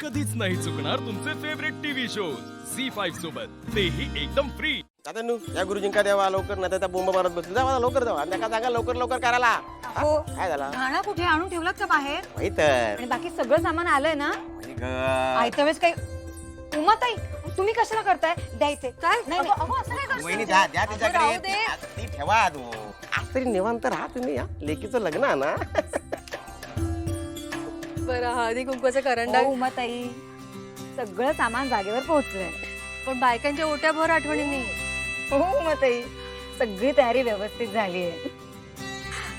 कधीच नाही चुकणार तुमचे फेवरेट टीव्ही शोज झी5 सोबत, तेही एकदम फ्री. दादांनू या गुरुजींका द्यावा लवकर, नाही त्या बोंब मारत बसले. जावा लवकर जावा आणि त्याका सांगा लवकर लवकर करायला. हो. काय झाला घाणा कुठे आणून ठेवलात का बाहेर? माहित तर आणि बाकी सगळं सामान आलंय ना? ग. आयत्या वेळेस काही उमाताई तुम्ही कशाला करताय? द्यायचे काय? नाही नाही. अगो, असं काय करताय? वहिनी द्या द्या अगं, राहू दे. तिच्याकडे ती ठेवा तू. आज तरी निवांत राहा तुम्ही. या लेकीचं लग्न आहे ना. बरं हळदी कुंकवाचा करंडा. हो, उमाताई सगळं सामान जागेवर पोहोचलंय. पण बायकांच्या ओट्याभर आठवणी नाही. हो उमाताई, सगळी तयारी व्यवस्थित झाली आहे.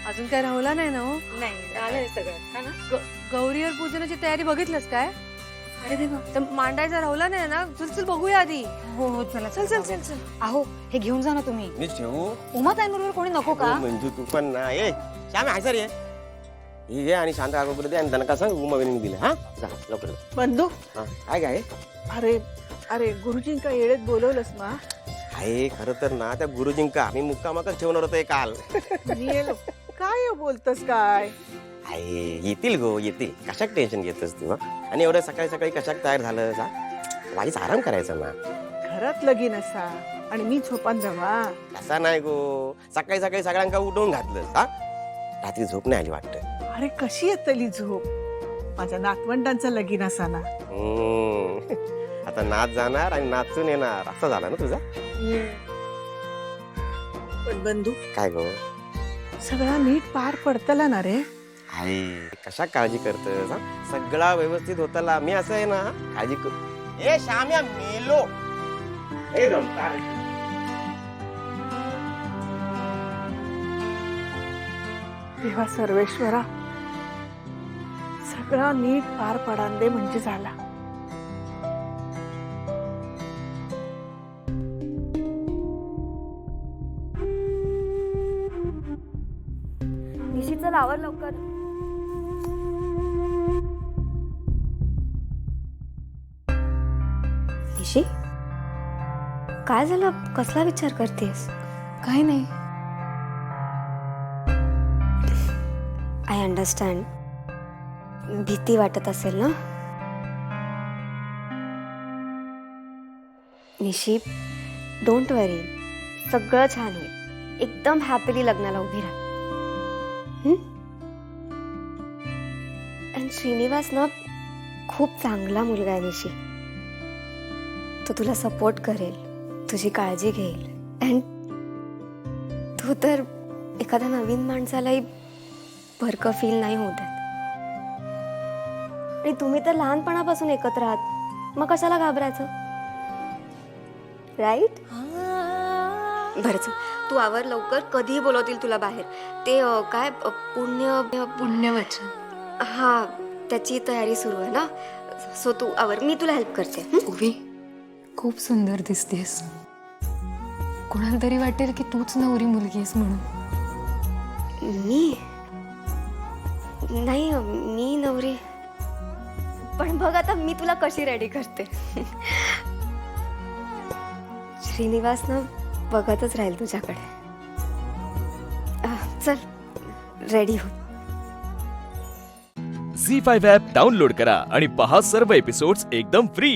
अजून काय राहुला नाही ना हो? नाही झालंय सगळं. हा ना? गौरीवर पूजनाची तयारी बघितलंस काय? अरे देवा, तर मांडायचा राहुला नाही ना? चल चल बघूया आधी. हो हो चला चल चल चल चल. अहो हे घेऊन जा ना तुम्ही. मी ठेवू उमाताईंबरोबर कोणी नको का? म्हणजे तू पण ना. ए श्याम आहे सर ये ही घे आणि शांत कागोबर दे आणि दनका सांग उमा वहिनी दिले. हा जा लवकर. बंधू हा काय काय अरे अरे गुरुजींका येळेत बोलवलंस ना? आहे खरं तर ना त्या गुरुजींका आम्ही मुक्कामाकच ठेवणार होतो काल. मी येलो. काय बोलतस काय? आहे येतील गो येतील. कशाक टेन्शन घेतस तू? आणि एवढं सकाळी सकाळी कशाक तयार झालं जा. वाईच आराम करायचा ना. घरात लगीन असा आणि मी झोपान जावा. कसा नाही गो. सकाळी सकाळी सगळ्यांका उठवून घातलं. हा रात्री झोप नाही आली वाटतं. अरे कशी येतली झोप? माझ्या नातवंडांचं लगीन असा ना. आता नाच जाणार आणि नाचून येणार असा झाला ना तुझा. पण बंधू काय गो सगळा नीट पार पडतला ना रे? आहे कशा काळजी करतस? सगळा व्यवस्थित होताला. मी असं आहे ना काळजी कर. ए श्याम्या मेलो. ए रमता. तेव्हा सर्वेश्वरा सगळा नीट पार पडान दे म्हणजे झाला. निशीचं लावर लवकर. निशी काय झालं? कसला विचार करतेस? काही नाही. I understand. भीती वाटत असेल ना? निशी डोंट वरी, सगळं छान होईल. एकदम हॅपीली लग्नाला उभी राहा. आणि श्रीनिवास ना खूप चांगला मुलगा आहे निशी. तो तुला सपोर्ट करेल, तुझी काळजी घेईल. अँड तू तर एखाद्या नवीन माणसालाही भरकं फील नाही होत आहे. आणि तुम्ही तर लहानपणापासून एकत्र आहात, मग कशाला घाबरायचं? राईट? बरं चल, तू आवर लवकर. कधीही बोलवतील तुला बाहेर. ते काय पुण्यवचन. हा त्याची तयारी सुरू आहे ना. सो तू आवर, मी तुला हेल्प करते. उभी खूप सुंदर दिसतेस. कोणाला तरी वाटेल की तूच नवरी मुलगी आहेस म्हणून. मी नाही, मी नवरी. पण बघ आता मी तुला कशी रेडी करते. श्रीनिवास ना बघतच राहील तुझ्याकडे. चल रेडी हो. झी5 ॲप डाउनलोड करा आणि पहा सर्व एपिसोड्स एकदम फ्री.